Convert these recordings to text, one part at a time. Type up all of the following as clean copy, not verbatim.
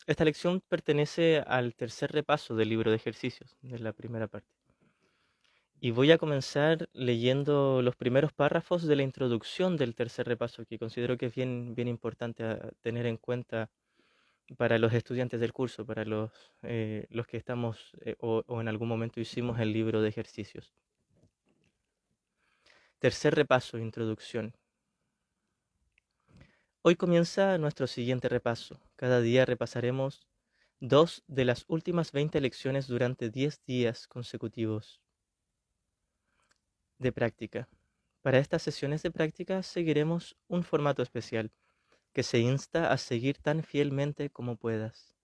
Esta lección pertenece al tercer repaso del libro de ejercicios, de la primera parte. Y voy a comenzar leyendo los primeros párrafos de la introducción del tercer repaso, que considero que es bien importante a tener en cuenta para los estudiantes del curso, para los que estamos o en algún momento hicimos el libro de ejercicios. Tercer repaso, introducción. Hoy comienza nuestro siguiente repaso. Cada día repasaremos 2 de las últimas 20 lecciones durante 10 días consecutivos de práctica. Para estas sesiones de práctica seguiremos un formato especial que se insta a seguir tan fielmente como puedas.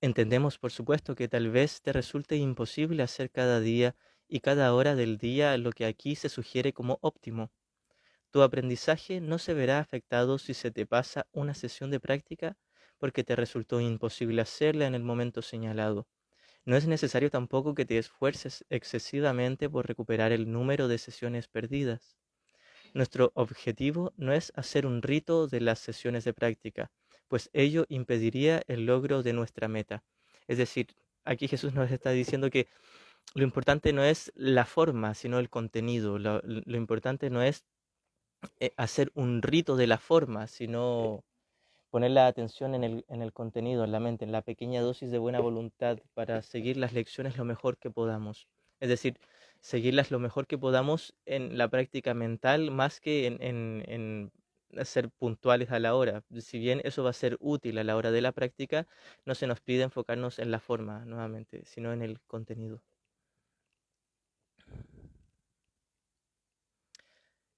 Entendemos, por supuesto, que tal vez te resulte imposible hacer cada día y cada hora del día lo que aquí se sugiere como óptimo. Tu aprendizaje no se verá afectado si se te pasa una sesión de práctica porque te resultó imposible hacerla en el momento señalado. No es necesario tampoco que te esfuerces excesivamente por recuperar el número de sesiones perdidas. Nuestro objetivo no es hacer un rito de las sesiones de práctica, pues ello impediría el logro de nuestra meta. Es decir, aquí Jesús nos está diciendo que lo importante no es la forma, sino el contenido. Lo importante no es hacer un rito de la forma, sino poner la atención en el contenido, en la mente, en la pequeña dosis de buena voluntad para seguir las lecciones lo mejor que podamos. Es decir, seguirlas lo mejor que podamos en la práctica mental más que en ser puntuales a la hora. Si bien eso va a ser útil a la hora de la práctica, no se nos pide enfocarnos en la forma nuevamente, sino en el contenido.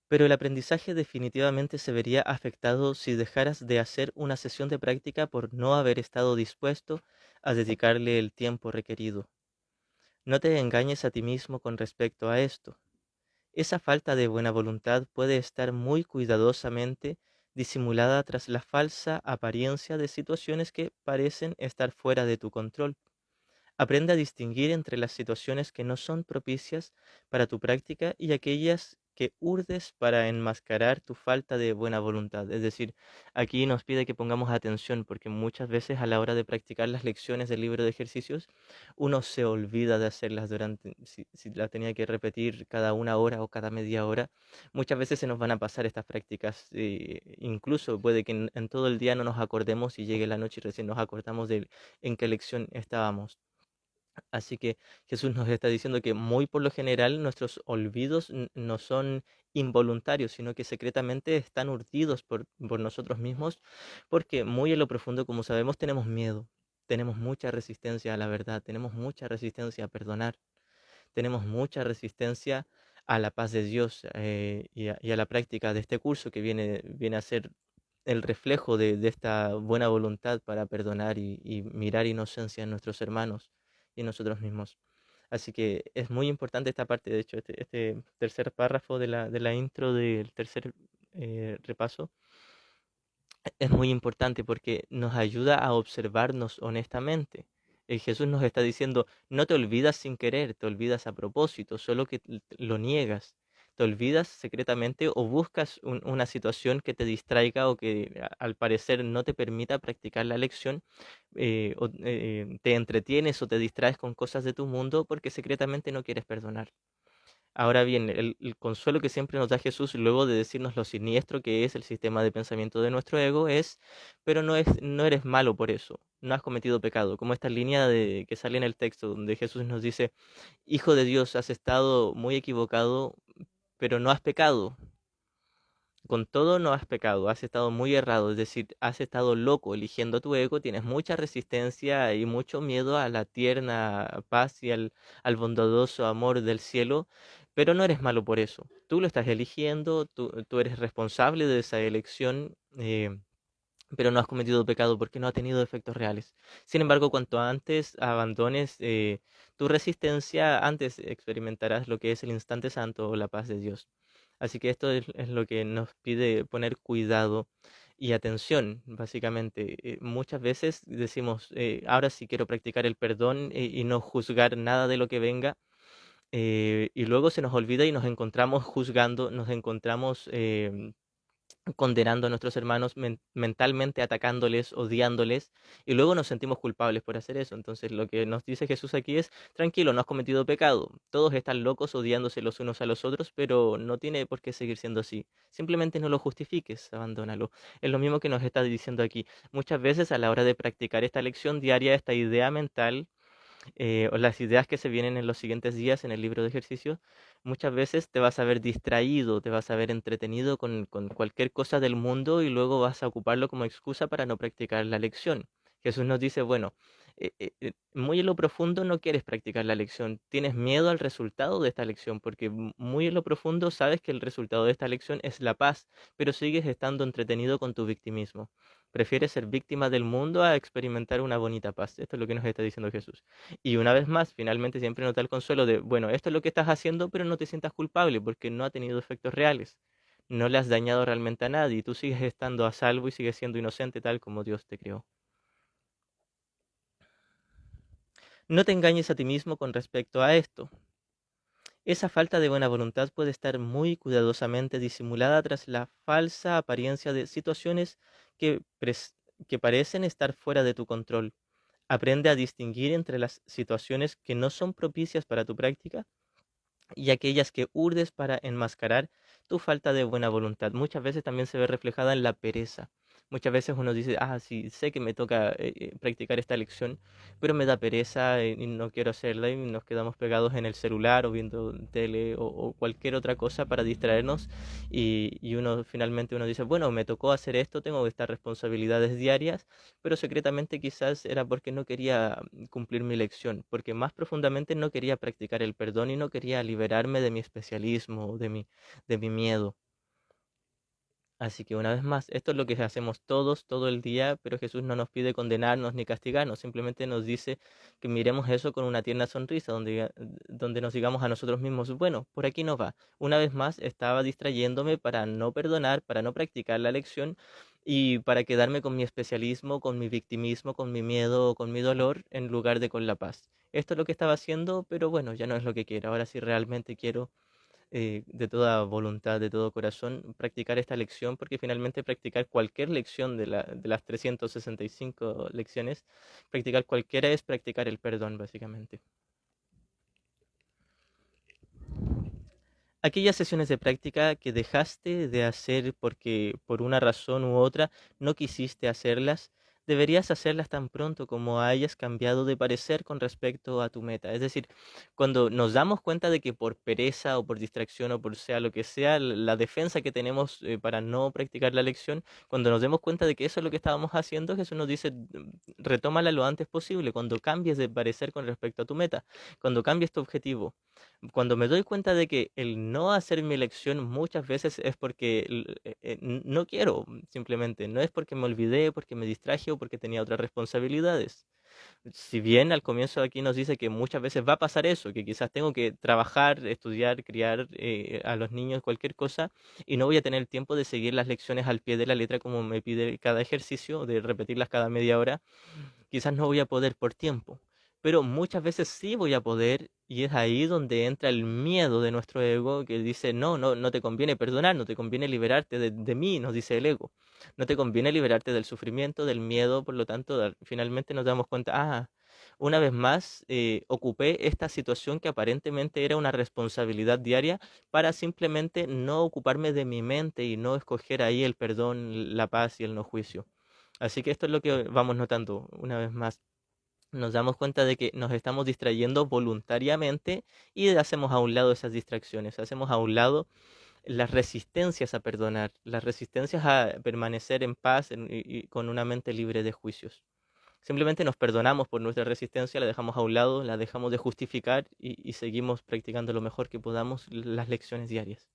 Pero el aprendizaje definitivamente se vería afectado si dejaras de hacer una sesión de práctica por no haber estado dispuesto a dedicarle el tiempo requerido. No te engañes a ti mismo con respecto a esto. Esa falta de buena voluntad puede estar muy cuidadosamente disimulada tras la falsa apariencia de situaciones que parecen estar fuera de tu control. Aprende a distinguir entre las situaciones que no son propicias para tu práctica y aquellas que urdes para enmascarar tu falta de buena voluntad. Es decir, aquí nos pide que pongamos atención porque muchas veces a la hora de practicar las lecciones del libro de ejercicios, uno se olvida de hacerlas durante, si la tenía que repetir cada una hora o cada media hora, muchas veces se nos van a pasar estas prácticas. Incluso puede que en todo el día no nos acordemos y llegue la noche y recién nos acordamos de en qué lección estábamos. Así que Jesús nos está diciendo que muy por lo general nuestros olvidos no son involuntarios, sino que secretamente están urdidos por nosotros mismos, porque muy en lo profundo, como sabemos, tenemos miedo, tenemos mucha resistencia a la verdad, tenemos mucha resistencia a perdonar, tenemos mucha resistencia a la paz de Dios y a la práctica de este curso que viene a ser el reflejo de esta buena voluntad para perdonar y mirar inocencia en nuestros hermanos y en nosotros mismos. Así que es muy importante esta parte, de hecho, este tercer párrafo de la intro del tercer repaso es muy importante porque nos ayuda a observarnos honestamente. Jesús nos está diciendo, no te olvidas sin querer, te olvidas a propósito, solo que lo niegas. Te olvidas secretamente o buscas una situación que te distraiga o que al parecer no te permita practicar la lección, te entretienes o te distraes con cosas de tu mundo porque secretamente no quieres perdonar. Ahora bien, el consuelo que siempre nos da Jesús luego de decirnos lo siniestro que es el sistema de pensamiento de nuestro ego es, pero no eres malo por eso, no has cometido pecado, como esta línea que sale en el texto donde Jesús nos dice, Hijo de Dios, has estado muy equivocado, pero no has pecado. Con todo no has pecado, has estado muy errado, es decir, has estado loco eligiendo tu ego, tienes mucha resistencia y mucho miedo a la tierna paz y al bondadoso amor del cielo, pero no eres malo por eso. Tú lo estás eligiendo, tú eres responsable de esa elección, pero no has cometido pecado porque no ha tenido efectos reales. Sin embargo, cuanto antes abandones tu resistencia, antes experimentarás lo que es el instante santo o la paz de Dios. Así que esto es lo que nos pide poner cuidado y atención, básicamente. Muchas veces decimos, ahora sí quiero practicar el perdón y no juzgar nada de lo que venga, y luego se nos olvida y nos encontramos juzgando, nos encontramos condenando a nuestros hermanos, mentalmente atacándoles, odiándoles, y luego nos sentimos culpables por hacer eso. Entonces lo que nos dice Jesús aquí es, tranquilo, no has cometido pecado. Todos están locos odiándose los unos a los otros, pero no tiene por qué seguir siendo así. Simplemente no lo justifiques, abandónalo. Es lo mismo que nos está diciendo aquí. Muchas veces a la hora de practicar esta lección diaria, esta idea mental, o las ideas que se vienen en los siguientes días en el libro de ejercicios, muchas veces te vas a ver distraído, te vas a ver entretenido con cualquier cosa del mundo y luego vas a ocuparlo como excusa para no practicar la lección. Jesús nos dice, bueno, muy en lo profundo no quieres practicar la lección, tienes miedo al resultado de esta lección, porque muy en lo profundo sabes que el resultado de esta lección es la paz, pero sigues estando entretenido con tu victimismo. Prefieres ser víctima del mundo a experimentar una bonita paz. Esto es lo que nos está diciendo Jesús. Y una vez más, finalmente siempre nos da el consuelo de, bueno, esto es lo que estás haciendo, pero no te sientas culpable porque no ha tenido efectos reales. No le has dañado realmente a nadie y tú sigues estando a salvo y sigues siendo inocente tal como Dios te creó. No te engañes a ti mismo con respecto a esto. Esa falta de buena voluntad puede estar muy cuidadosamente disimulada tras la falsa apariencia de situaciones que, que parecen estar fuera de tu control. Aprende a distinguir entre las situaciones que no son propicias para tu práctica y aquellas que urdes para enmascarar tu falta de buena voluntad. Muchas veces también se ve reflejada en la pereza. Muchas veces uno dice, sí, sé que me toca practicar esta lección, pero me da pereza y no quiero hacerla y nos quedamos pegados en el celular o viendo tele o cualquier otra cosa para distraernos y uno finalmente uno dice, bueno, me tocó hacer esto, tengo estas responsabilidades diarias, pero secretamente quizás era porque no quería cumplir mi lección, porque más profundamente no quería practicar el perdón y no quería liberarme de mi especialismo, de mi miedo. Así que una vez más, esto es lo que hacemos todos, todo el día, pero Jesús no nos pide condenarnos ni castigarnos, simplemente nos dice que miremos eso con una tierna sonrisa, donde nos digamos a nosotros mismos, bueno, por aquí no va. Una vez más, estaba distrayéndome para no perdonar, para no practicar la lección y para quedarme con mi especialismo, con mi victimismo, con mi miedo, con mi dolor, en lugar de con la paz. Esto es lo que estaba haciendo, pero bueno, ya no es lo que quiero. Ahora sí realmente quiero de toda voluntad, de todo corazón, practicar esta lección, porque finalmente practicar cualquier lección de las 365 lecciones, practicar cualquiera es practicar el perdón, básicamente. Aquellas sesiones de práctica que dejaste de hacer porque por una razón u otra no quisiste hacerlas, deberías hacerlas tan pronto como hayas cambiado de parecer con respecto a tu meta. Es decir, cuando nos damos cuenta de que por pereza o por distracción o por sea lo que sea, la defensa que tenemos para no practicar la lección, cuando nos demos cuenta de que eso es lo que estábamos haciendo, Jesús nos dice, retómala lo antes posible, cuando cambies de parecer con respecto a tu meta, cuando cambies tu objetivo. Cuando me doy cuenta de que el no hacer mi elección muchas veces es porque no quiero, simplemente, no es porque me olvidé, porque me distraje o porque tenía otras responsabilidades. Si bien al comienzo aquí nos dice que muchas veces va a pasar eso, que quizás tengo que trabajar, estudiar, criar a los niños, cualquier cosa, y no voy a tener tiempo de seguir las lecciones al pie de la letra como me pide cada ejercicio, de repetirlas cada media hora, quizás no voy a poder por tiempo, pero muchas veces sí voy a poder y es ahí donde entra el miedo de nuestro ego que dice, no, no, no te conviene perdonar, no te conviene liberarte de mí, nos dice el ego, no te conviene liberarte del sufrimiento, del miedo, por lo tanto, finalmente nos damos cuenta, una vez más, ocupé esta situación que aparentemente era una responsabilidad diaria para simplemente no ocuparme de mi mente y no escoger ahí el perdón, la paz y el no juicio. Así que esto es lo que vamos notando una vez más. Nos damos cuenta de que nos estamos distrayendo voluntariamente y hacemos a un lado esas distracciones, hacemos a un lado las resistencias a perdonar, las resistencias a permanecer en paz y con una mente libre de juicios. Simplemente nos perdonamos por nuestra resistencia, la dejamos a un lado, la dejamos de justificar y seguimos practicando lo mejor que podamos las lecciones diarias.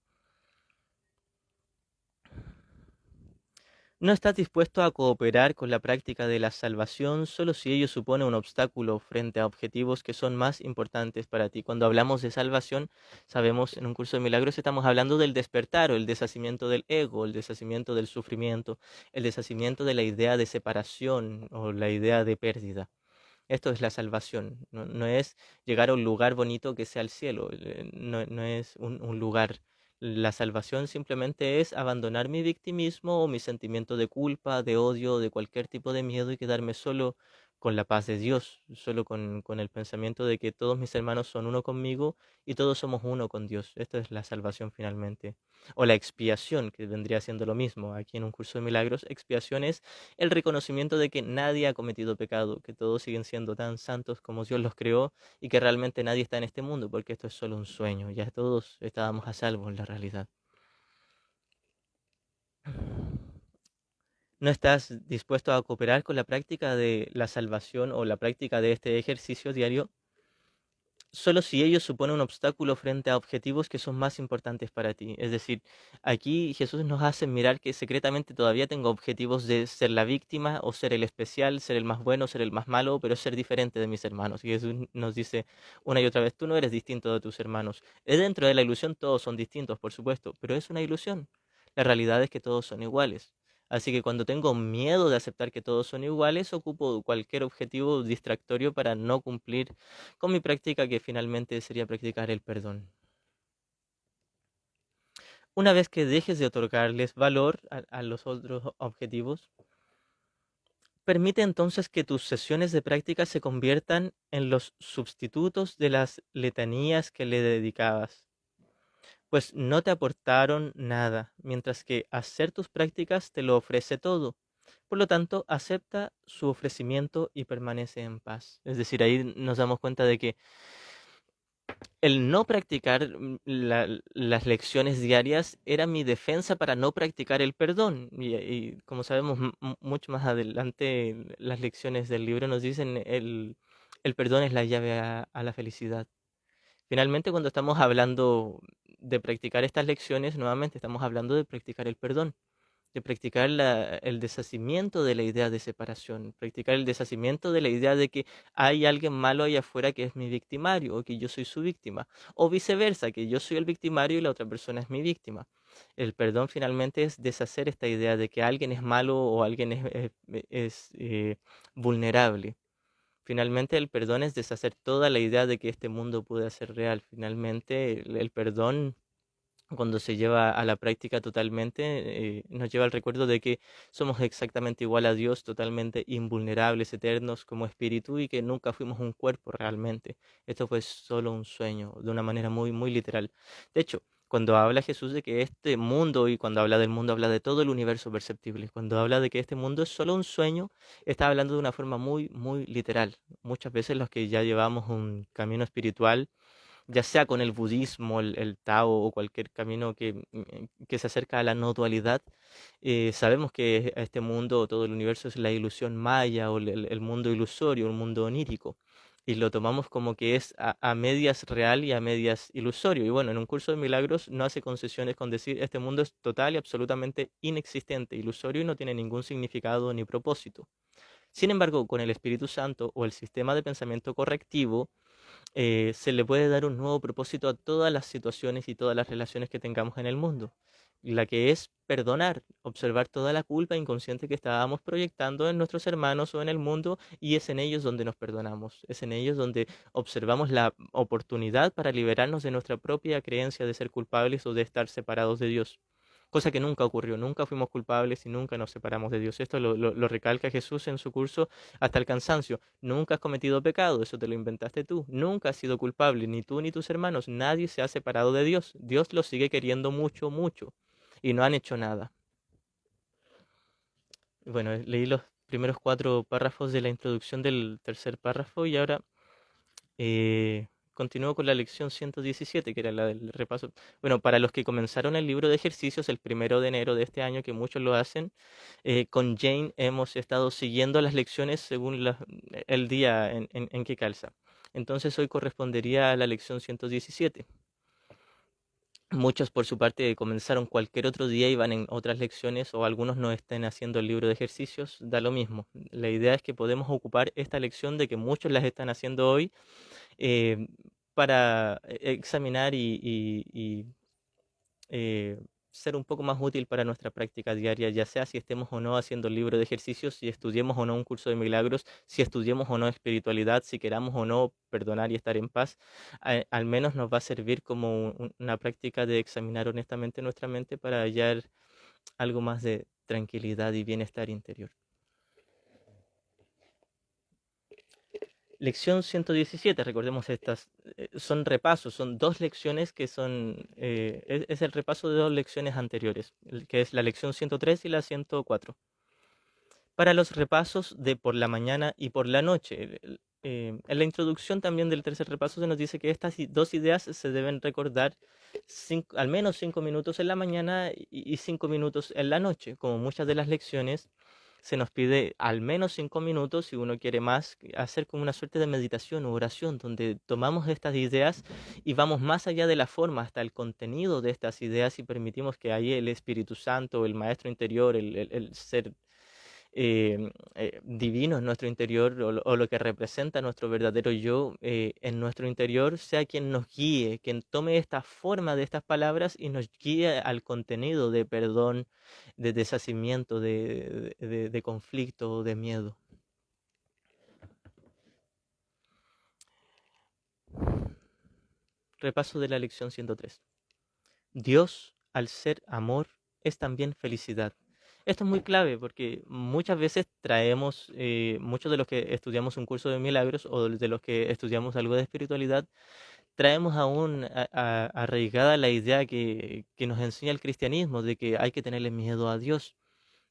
No estás dispuesto a cooperar con la práctica de la salvación solo si ello supone un obstáculo frente a objetivos que son más importantes para ti. Cuando hablamos de salvación, sabemos en un curso de milagros estamos hablando del despertar o el deshacimiento del ego, el deshacimiento del sufrimiento, el deshacimiento de la idea de separación o la idea de pérdida. Esto es la salvación, no es llegar a un lugar bonito que sea el cielo, no es un lugar. la salvación simplemente es abandonar mi victimismo o mi sentimiento de culpa, de odio, de cualquier tipo de miedo y quedarme solo con la paz de Dios, solo con el pensamiento de que todos mis hermanos son uno conmigo y todos somos uno con Dios. Esta es la salvación finalmente. O la expiación, que vendría siendo lo mismo. Aquí en un curso de milagros, expiación es el reconocimiento de que nadie ha cometido pecado, que todos siguen siendo tan santos como Dios los creó y que realmente nadie está en este mundo, porque esto es solo un sueño, ya todos estábamos a salvo en la realidad. ¿No estás dispuesto a cooperar con la práctica de la salvación o la práctica de este ejercicio diario? Solo si ellos suponen un obstáculo frente a objetivos que son más importantes para ti. Es decir, aquí Jesús nos hace mirar que secretamente todavía tengo objetivos de ser la víctima o ser el especial, ser el más bueno, ser el más malo, pero ser diferente de mis hermanos. Y Jesús nos dice una y otra vez, tú no eres distinto de tus hermanos. Es dentro de la ilusión, todos son distintos, por supuesto, pero es una ilusión. La realidad es que todos son iguales. Así que cuando tengo miedo de aceptar que todos son iguales, ocupo cualquier objetivo distractorio para no cumplir con mi práctica, que finalmente sería practicar el perdón. Una vez que dejes de otorgarles valor a los otros objetivos, permite entonces que tus sesiones de práctica se conviertan en los sustitutos de las letanías que le dedicabas, pues no te aportaron nada, mientras que hacer tus prácticas te lo ofrece todo. Por lo tanto, acepta su ofrecimiento y permanece en paz. Es decir, ahí nos damos cuenta de que el no practicar las lecciones diarias era mi defensa para no practicar el perdón. Y como sabemos, mucho más adelante, las lecciones del libro nos dicen el perdón es la llave a la felicidad. Finalmente, cuando estamos hablando de practicar estas lecciones, nuevamente estamos hablando de practicar el perdón, de practicar el deshacimiento de la idea de separación, practicar el deshacimiento de la idea de que hay alguien malo allá afuera que es mi victimario o que yo soy su víctima, o viceversa, que yo soy el victimario y la otra persona es mi víctima. El perdón finalmente es deshacer esta idea de que alguien es malo o alguien es vulnerable. Finalmente el perdón es deshacer toda la idea de que este mundo puede ser real. Finalmente el perdón, cuando se lleva a la práctica totalmente, nos lleva al recuerdo de que somos exactamente igual a Dios, totalmente invulnerables, eternos como espíritu y que nunca fuimos un cuerpo realmente. Esto fue solo un sueño, de una manera muy, muy literal. De hecho, cuando habla Jesús de que este mundo, y cuando habla del mundo, habla de todo el universo perceptible. Cuando habla de que este mundo es solo un sueño, está hablando de una forma muy, muy literal. Muchas veces los que ya llevamos un camino espiritual, ya sea con el budismo, el Tao o cualquier camino que se acerca a la no dualidad, sabemos que este mundo o todo el universo es la ilusión maya o el mundo ilusorio, un mundo onírico. Y lo tomamos como que es a medias real y a medias ilusorio. Y bueno, en un curso de milagros no hace concesiones con decir este mundo es total y absolutamente inexistente, ilusorio y no tiene ningún significado ni propósito. Sin embargo, con el Espíritu Santo o el sistema de pensamiento correctivo, se le puede dar un nuevo propósito a todas las situaciones y todas las relaciones que tengamos en el mundo, la que es perdonar, observar toda la culpa inconsciente que estábamos proyectando en nuestros hermanos o en el mundo, y es en ellos donde nos perdonamos, es en ellos donde observamos la oportunidad para liberarnos de nuestra propia creencia de ser culpables o de estar separados de Dios. Cosa que nunca ocurrió, nunca fuimos culpables y nunca nos separamos de Dios. Esto lo recalca Jesús en su curso hasta el cansancio. Nunca has cometido pecado, eso te lo inventaste tú. Nunca has sido culpable, ni tú ni tus hermanos. Nadie se ha separado de Dios. Dios los sigue queriendo mucho, mucho. Y no han hecho nada. Bueno, leí los primeros 4 párrafos de la introducción del tercer párrafo y ahora continúo con la lección 117, que era la del repaso. Bueno, para los que comenzaron el libro de ejercicios el 1 de enero de este año, que muchos lo hacen, con Jane hemos estado siguiendo las lecciones según el día en que calza. Entonces hoy correspondería a la lección 117. Muchos por su parte comenzaron cualquier otro día y van en otras lecciones, o algunos no estén haciendo el libro de ejercicios, da lo mismo. La idea es que podemos ocupar esta lección de que muchos las están haciendo hoy, eh, para examinar y ser un poco más útil para nuestra práctica diaria, ya sea si estemos o no haciendo el libro de ejercicios, si estudiemos o no un curso de milagros, si estudiemos o no espiritualidad, si queramos o no perdonar y estar en paz, al menos nos va a servir como una práctica de examinar honestamente nuestra mente para hallar algo más de tranquilidad y bienestar interior. Lección 117, recordemos estas, son repasos, son dos lecciones que son, es el repaso de dos lecciones anteriores, que es la lección 103 y la 104. Para los repasos de por la mañana y por la noche, en la introducción también del tercer repaso se nos dice que estas dos ideas se deben recordar al menos 5 minutos en la mañana y 5 minutos en la noche, como muchas de las lecciones se nos pide al menos 5 minutos, si uno quiere más, hacer como una suerte de meditación o oración, donde tomamos estas ideas y vamos más allá de la forma, hasta el contenido de estas ideas y permitimos que ahí el Espíritu Santo, el Maestro interior, el ser divino en nuestro interior o lo que representa nuestro verdadero yo en nuestro interior, sea quien nos guíe, quien tome esta forma de estas palabras y nos guíe al contenido de perdón, de deshacimiento, de conflicto, de miedo. Repaso de la lección 103. Dios, al ser amor, es también felicidad. Esto es muy clave porque muchas veces traemos, muchos de los que estudiamos un curso de milagros o de los que estudiamos algo de espiritualidad, traemos aún arraigada la idea que nos enseña el cristianismo de que hay que tenerle miedo a Dios,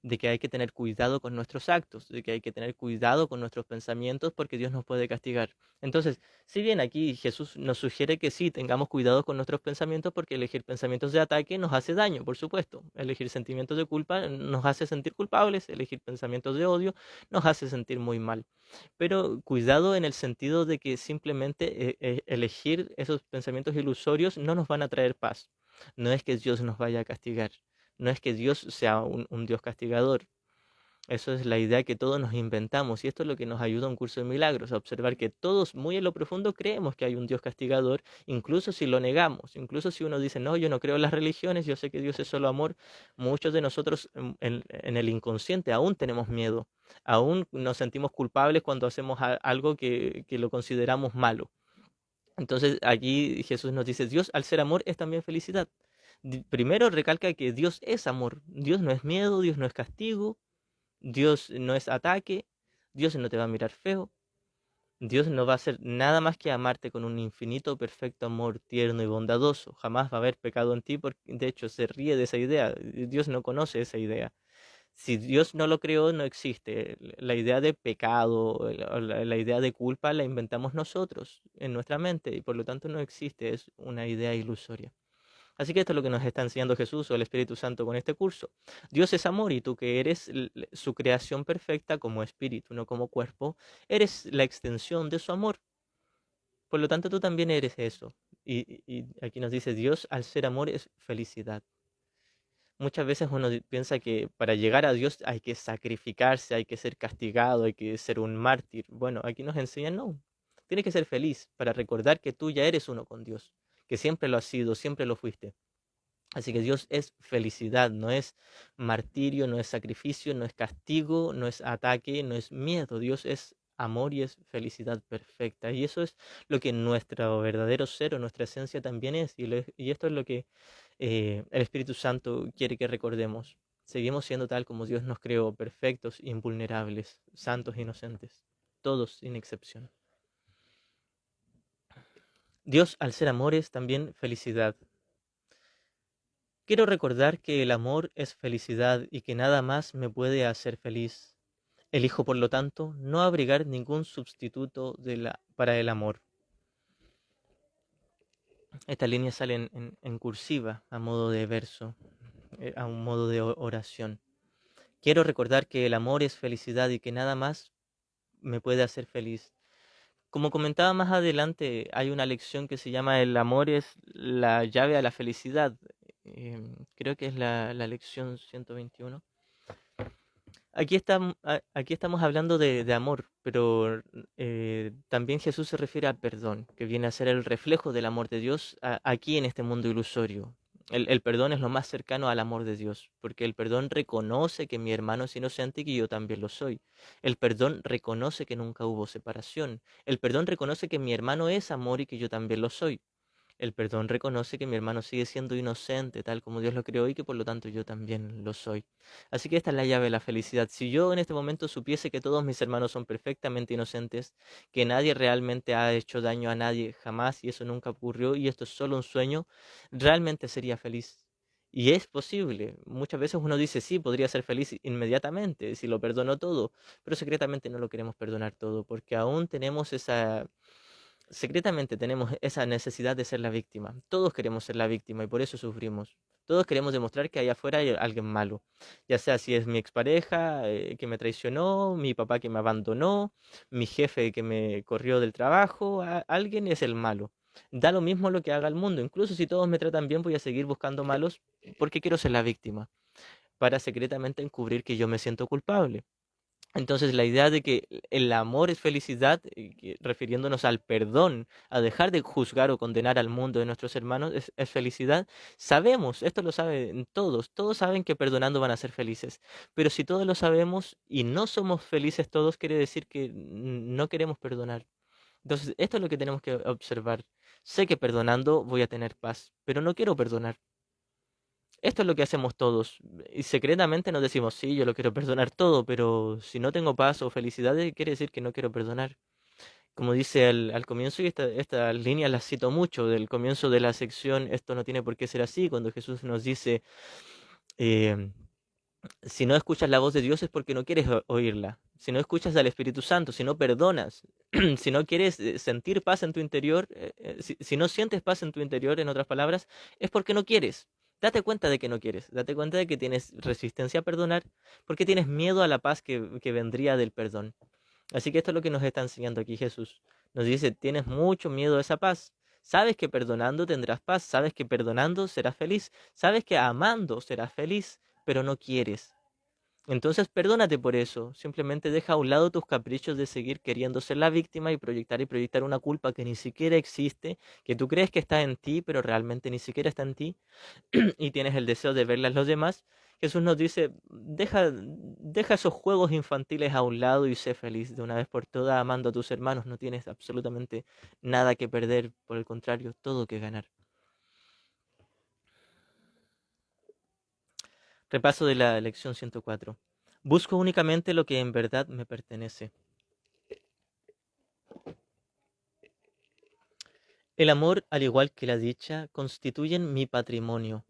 de que hay que tener cuidado con nuestros actos, de que hay que tener cuidado con nuestros pensamientos porque Dios nos puede castigar. Entonces, si bien aquí Jesús nos sugiere que sí, tengamos cuidado con nuestros pensamientos porque elegir pensamientos de ataque nos hace daño, por supuesto. Elegir sentimientos de culpa nos hace sentir culpables, elegir pensamientos de odio nos hace sentir muy mal. Pero cuidado en el sentido de que simplemente elegir esos pensamientos ilusorios no nos van a traer paz. No es que Dios nos vaya a castigar. No es que Dios sea un Dios castigador. Eso es la idea que todos nos inventamos y esto es lo que nos ayuda a un curso de milagros, a observar que todos muy en lo profundo creemos que hay un Dios castigador, incluso si lo negamos, incluso si uno dice, no, yo no creo en las religiones, yo sé que Dios es solo amor, muchos de nosotros en el inconsciente aún tenemos miedo, aún nos sentimos culpables cuando hacemos algo que lo consideramos malo. Entonces aquí Jesús nos dice, Dios al ser amor es también felicidad. Primero recalca que Dios es amor, Dios no es miedo, Dios no es castigo, Dios no es ataque, Dios no te va a mirar feo, Dios no va a hacer nada más que amarte con un infinito, perfecto amor tierno y bondadoso. Jamás va a haber pecado en ti, porque de hecho se ríe de esa idea. Dios no conoce esa idea. Si Dios no lo creó, no existe. La idea de pecado, la idea de culpa la inventamos nosotros en nuestra mente y por lo tanto no existe, es una idea ilusoria. Así que esto es lo que nos está enseñando Jesús o el Espíritu Santo con este curso. Dios es amor y tú que eres su creación perfecta como espíritu, no como cuerpo, eres la extensión de su amor. Por lo tanto, tú también eres eso. Y aquí nos dice, Dios al ser amor es felicidad. Muchas veces uno piensa que para llegar a Dios hay que sacrificarse, hay que ser castigado, hay que ser un mártir. Bueno, aquí nos enseñan, no. Tienes que ser feliz para recordar que tú ya eres uno con Dios, que siempre lo has sido, siempre lo fuiste. Así que Dios es felicidad, no es martirio, no es sacrificio, no es castigo, no es ataque, no es miedo. Dios es amor y es felicidad perfecta. Y eso es lo que nuestro verdadero ser o nuestra esencia también es. Y esto es lo que el Espíritu Santo quiere que recordemos. Seguimos siendo tal como Dios nos creó, perfectos, invulnerables, santos, inocentes, todos sin excepción. Dios al ser amor es también felicidad. Quiero recordar que el amor es felicidad y que nada más me puede hacer feliz. Elijo, por lo tanto, no abrigar ningún sustituto para el amor. Esta línea sale en cursiva, a modo de verso, a un modo de oración. Quiero recordar que el amor es felicidad y que nada más me puede hacer feliz. Como comentaba más adelante, hay una lección que se llama El amor es la llave a la felicidad. Creo que es la lección 121. Aquí estamos hablando de amor, pero también Jesús se refiere al perdón, que viene a ser el reflejo del amor de Dios aquí en este mundo ilusorio. El perdón es lo más cercano al amor de Dios, porque el perdón reconoce que mi hermano es inocente y que yo también lo soy. El perdón reconoce que nunca hubo separación. El perdón reconoce que mi hermano es amor y que yo también lo soy. El perdón reconoce que mi hermano sigue siendo inocente, tal como Dios lo creó y que por lo tanto yo también lo soy. Así que esta es la llave de la felicidad. Si yo en este momento supiese que todos mis hermanos son perfectamente inocentes, que nadie realmente ha hecho daño a nadie jamás y eso nunca ocurrió y esto es solo un sueño, realmente sería feliz. Y es posible. Muchas veces uno dice, sí, podría ser feliz inmediatamente si lo perdono todo, pero secretamente no lo queremos perdonar todo porque aún tenemos esa secretamente tenemos esa necesidad de ser la víctima. Todos queremos ser la víctima y por eso sufrimos. Todos queremos demostrar que allá afuera hay alguien malo. Ya sea si es mi expareja que me traicionó, mi papá que me abandonó, mi jefe que me corrió del trabajo, alguien es el malo. Da lo mismo lo que haga el mundo. Incluso si todos me tratan bien, voy a seguir buscando malos porque quiero ser la víctima, para secretamente encubrir que yo me siento culpable. Entonces, la idea de que el amor es felicidad, refiriéndonos al perdón, a dejar de juzgar o condenar al mundo de nuestros hermanos, es felicidad. Sabemos, esto lo saben todos, todos saben que perdonando van a ser felices. Pero si todos lo sabemos y no somos felices todos, quiere decir que no queremos perdonar. Entonces, esto es lo que tenemos que observar. Sé que perdonando voy a tener paz, pero no quiero perdonar. Esto es lo que hacemos todos. Y secretamente nos decimos, sí, yo lo quiero perdonar todo, pero si no tengo paz o felicidad, quiere decir que no quiero perdonar. Como dice al comienzo, y estas líneas las cito mucho, del comienzo de la sección, esto no tiene por qué ser así, cuando Jesús nos dice, eh, si no escuchas la voz de Dios es porque no quieres oírla. Si no escuchas al Espíritu Santo, si no perdonas, si no quieres sentir paz en tu interior, si no sientes paz en tu interior, en otras palabras, es porque no quieres. Date cuenta de que no quieres, date cuenta de que tienes resistencia a perdonar, porque tienes miedo a la paz que vendría del perdón. Así que esto es lo que nos está enseñando aquí Jesús. Nos dice, tienes mucho miedo a esa paz. Sabes que perdonando tendrás paz, sabes que perdonando serás feliz, sabes que amando serás feliz, pero no quieres. Entonces perdónate por eso, simplemente deja a un lado tus caprichos de seguir queriendo ser la víctima y proyectar una culpa que ni siquiera existe, que tú crees que está en ti, pero realmente ni siquiera está en ti, y tienes el deseo de verla en los demás. Jesús nos dice, deja esos juegos infantiles a un lado y sé feliz de una vez por todas amando a tus hermanos, no tienes absolutamente nada que perder, por el contrario, todo que ganar. Repaso de la lección 104. Busco únicamente lo que en verdad me pertenece. El amor, al igual que la dicha, constituyen mi patrimonio.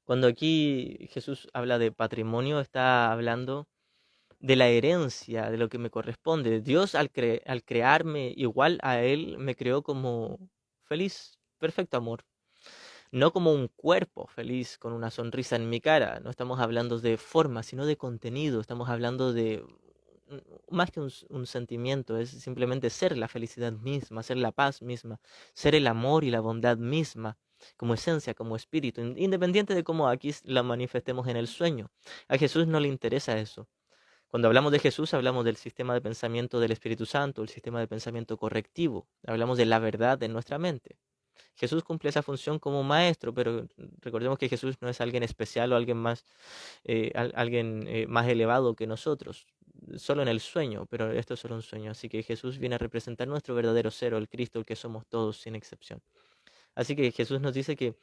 Cuando aquí Jesús habla de patrimonio, está hablando de la herencia, de lo que me corresponde. Dios al crearme igual a Él, me creó como feliz, perfecto amor. No como un cuerpo feliz con una sonrisa en mi cara. No estamos hablando de forma, sino de contenido. Estamos hablando de más que un sentimiento, es simplemente ser la felicidad misma, ser la paz misma, ser el amor y la bondad misma, como esencia, como espíritu, independiente de cómo aquí la manifestemos en el sueño. A Jesús no le interesa eso. Cuando hablamos de Jesús, hablamos del sistema de pensamiento del Espíritu Santo, el sistema de pensamiento correctivo. Hablamos de la verdad en nuestra mente. Jesús cumple esa función como maestro, pero recordemos que Jesús no es alguien especial o alguien más, alguien más elevado que nosotros, solo en el sueño, pero esto es solo un sueño. Así que Jesús viene a representar nuestro verdadero ser, el Cristo, el que somos todos sin excepción. Así que Jesús nos dice que,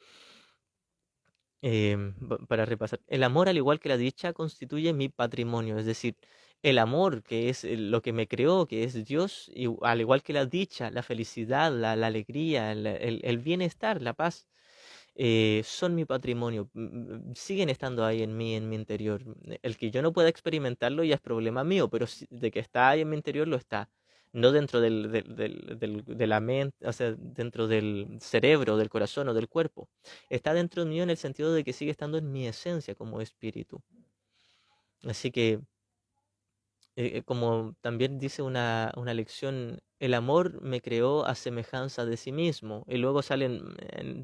para repasar, el amor al igual que la dicha constituye mi patrimonio, es decir, el amor que es lo que me creó, que es Dios, y al igual que la dicha, la felicidad, la alegría, el bienestar, la paz, son mi patrimonio, siguen estando ahí en mi interior. El que yo no pueda experimentarlo ya es problema mío, pero de que está ahí en mi interior lo está. No dentro de la mente, o sea, dentro del cerebro, del corazón o del cuerpo. Está dentro mío en el sentido de que sigue estando en mi esencia como espíritu. Así que como también dice una lección, el amor me creó a semejanza de sí mismo. Y luego salen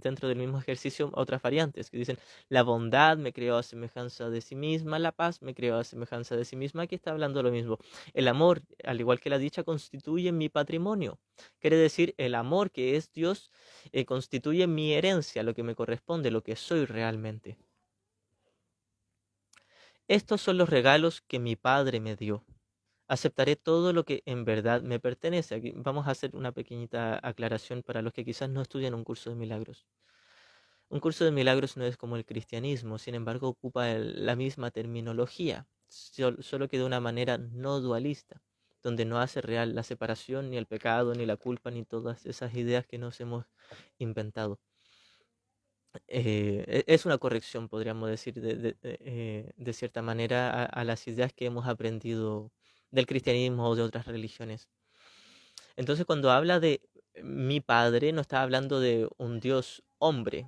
dentro del mismo ejercicio otras variantes que dicen, la bondad me creó a semejanza de sí misma, la paz me creó a semejanza de sí misma. Aquí está hablando lo mismo. El amor, al igual que la dicha, constituye mi patrimonio. Quiere decir, el amor que es Dios constituye mi herencia, lo que me corresponde, lo que soy realmente. Estos son los regalos que mi Padre me dio. Aceptaré todo lo que en verdad me pertenece. Aquí vamos a hacer una pequeñita aclaración para los que quizás no estudian un curso de milagros. Un curso de milagros no es como el cristianismo, sin embargo ocupa la misma terminología, solo que de una manera no dualista, donde no hace real la separación, ni el pecado, ni la culpa, ni todas esas ideas que nos hemos inventado. Es una corrección, podríamos decir, de cierta manera a las ideas que hemos aprendido del cristianismo o de otras religiones. Entonces, cuando habla de mi padre, no está hablando de un Dios hombre,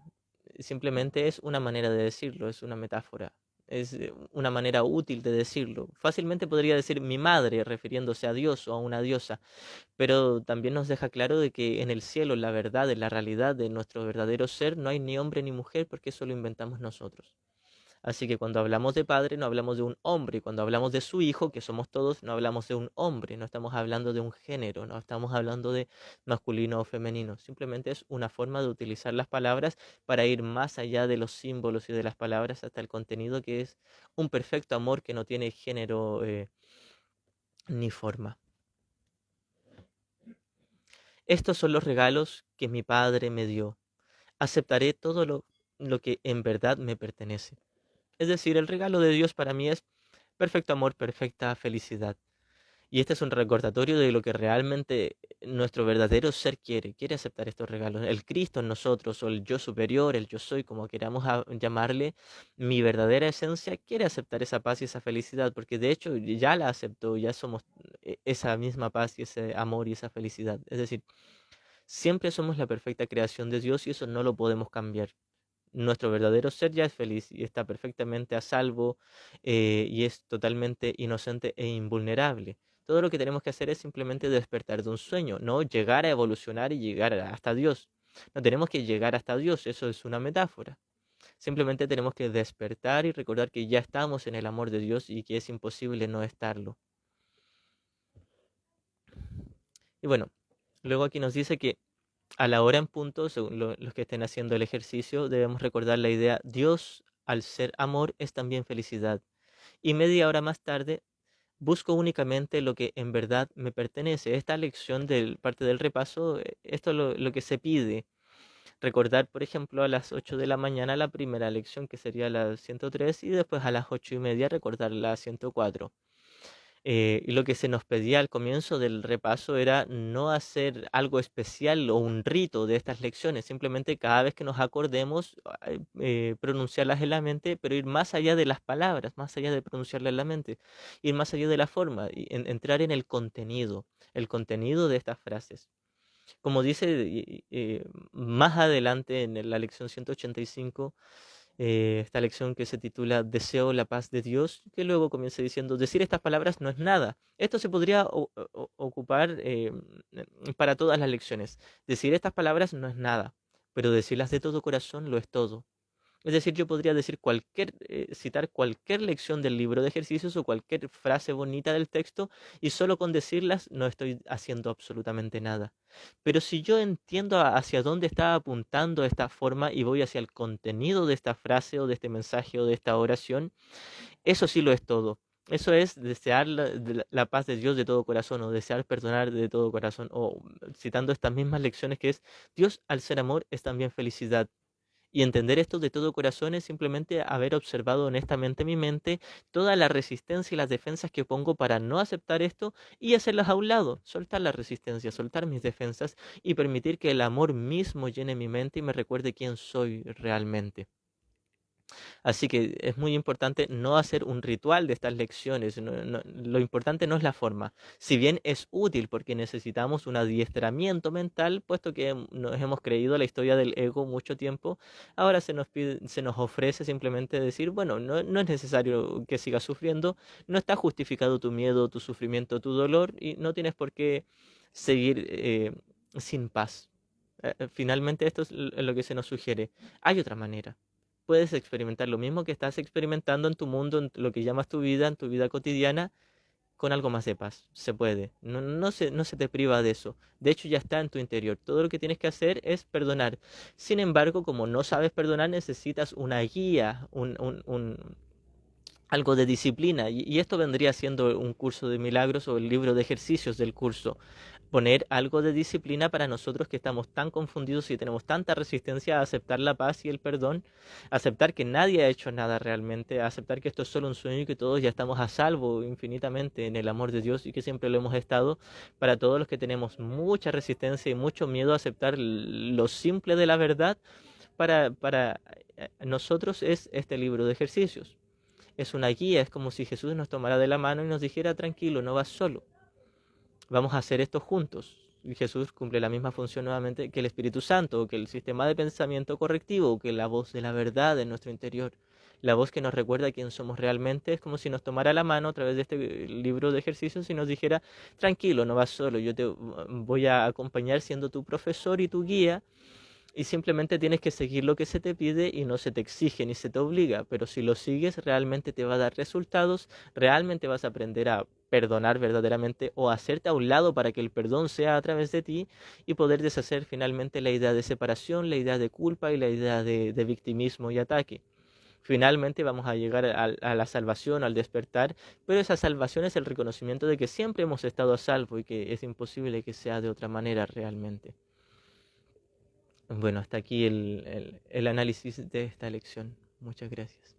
simplemente es una manera de decirlo, es una metáfora, es una manera útil de decirlo. Fácilmente podría decir mi madre, refiriéndose a Dios o a una diosa, pero también nos deja claro de que en el cielo, en la verdad, en la realidad de nuestro verdadero ser, no hay ni hombre ni mujer porque eso lo inventamos nosotros. Así que cuando hablamos de padre no hablamos de un hombre, y cuando hablamos de su hijo, que somos todos, no hablamos de un hombre, no estamos hablando de un género, no estamos hablando de masculino o femenino. Simplemente es una forma de utilizar las palabras para ir más allá de los símbolos y de las palabras hasta el contenido, que es un perfecto amor que no tiene género ni forma. Estos son los regalos que mi padre me dio. Aceptaré todo lo que en verdad me pertenece. Es decir, el regalo de Dios para mí es perfecto amor, perfecta felicidad. Y este es un recordatorio de lo que realmente nuestro verdadero ser quiere aceptar estos regalos. El Cristo en nosotros, o el yo superior, el yo soy, como queramos llamarle, mi verdadera esencia, quiere aceptar esa paz y esa felicidad, porque de hecho ya la aceptó, ya somos esa misma paz y ese amor y esa felicidad. Es decir, siempre somos la perfecta creación de Dios y eso no lo podemos cambiar. Nuestro verdadero ser ya es feliz y está perfectamente a salvo y es totalmente inocente e invulnerable. Todo lo que tenemos que hacer es simplemente despertar de un sueño, no llegar a evolucionar y llegar hasta Dios. No tenemos que llegar hasta Dios, eso es una metáfora. Simplemente tenemos que despertar y recordar que ya estamos en el amor de Dios y que es imposible no estarlo. Y bueno, luego aquí nos dice que a la hora en punto, según los que estén haciendo el ejercicio, debemos recordar la idea, Dios al ser amor es también felicidad. Y media hora más tarde, busco únicamente lo que en verdad me pertenece. Esta lección del parte del repaso, esto es lo que se pide. Recordar, por ejemplo, a las 8 de la mañana la primera lección, que sería la 103, y después a las 8:30 recordar la 104. Y lo que se nos pedía al comienzo del repaso era no hacer algo especial o un rito de estas lecciones, simplemente cada vez que nos acordemos, pronunciarlas en la mente, pero ir más allá de las palabras, más allá de pronunciarlas en la mente, ir más allá de la forma, y entrar en el contenido de estas frases. Como dice más adelante en la lección 185, esta lección que se titula Deseo la paz de Dios, que luego comienza diciendo, decir estas palabras no es nada. Esto se podría ocupar para todas las lecciones. Decir estas palabras no es nada, pero decirlas de todo corazón lo es todo. Es decir, yo podría decir citar cualquier lección del libro de ejercicios o cualquier frase bonita del texto y solo con decirlas no estoy haciendo absolutamente nada. Pero si yo entiendo hacia dónde está apuntando esta forma y voy hacia el contenido de esta frase o de este mensaje o de esta oración, eso sí lo es todo. Eso es desear la paz de Dios de todo corazón o desear perdonar de todo corazón o citando estas mismas lecciones que es Dios al ser amor es también felicidad. Y entender esto de todo corazón es simplemente haber observado honestamente mi mente, toda la resistencia y las defensas que pongo para no aceptar esto y hacerlas a un lado, soltar la resistencia, soltar mis defensas y permitir que el amor mismo llene mi mente y me recuerde quién soy realmente. Así que es muy importante no hacer un ritual de estas lecciones. Lo importante no es la forma. Si bien es útil porque necesitamos un adiestramiento mental, puesto que nos hemos creído la historia del ego mucho tiempo, ahora se nos ofrece simplemente decir, bueno, no es necesario que sigas sufriendo, no está justificado tu miedo, tu sufrimiento, tu dolor, y no tienes por qué seguir sin paz. Finalmente esto es lo que se nos sugiere. Hay otra manera. Puedes experimentar lo mismo que estás experimentando en tu mundo, en lo que llamas tu vida, en tu vida cotidiana, con algo más de paz. Se puede. No se te priva de eso. De hecho, ya está en tu interior. Todo lo que tienes que hacer es perdonar. Sin embargo, como no sabes perdonar, necesitas una guía, algo de disciplina. Y esto vendría siendo un curso de milagros o el libro de ejercicios del curso. Poner algo de disciplina para nosotros que estamos tan confundidos y tenemos tanta resistencia a aceptar la paz y el perdón, aceptar que nadie ha hecho nada realmente, aceptar que esto es solo un sueño y que todos ya estamos a salvo infinitamente en el amor de Dios y que siempre lo hemos estado. Para todos los que tenemos mucha resistencia y mucho miedo a aceptar lo simple de la verdad, para nosotros es este libro de ejercicios. Es una guía, es como si Jesús nos tomara de la mano y nos dijera, tranquilo, no vas solo, vamos a hacer esto juntos. Y Jesús cumple la misma función nuevamente que el Espíritu Santo, que el sistema de pensamiento correctivo, que la voz de la verdad en nuestro interior. La voz que nos recuerda quién somos realmente es como si nos tomara la mano a través de este libro de ejercicios y nos dijera, tranquilo, no vas solo, yo te voy a acompañar siendo tu profesor y tu guía, y simplemente tienes que seguir lo que se te pide y no se te exige ni se te obliga, pero si lo sigues realmente te va a dar resultados, realmente vas a aprender a perdonar verdaderamente o a hacerte a un lado para que el perdón sea a través de ti y poder deshacer finalmente la idea de separación, la idea de culpa y la idea de victimismo y ataque. Finalmente vamos a llegar a la salvación, al despertar, pero esa salvación es el reconocimiento de que siempre hemos estado a salvo y que es imposible que sea de otra manera realmente. Bueno, hasta aquí el análisis de esta lección. Muchas gracias.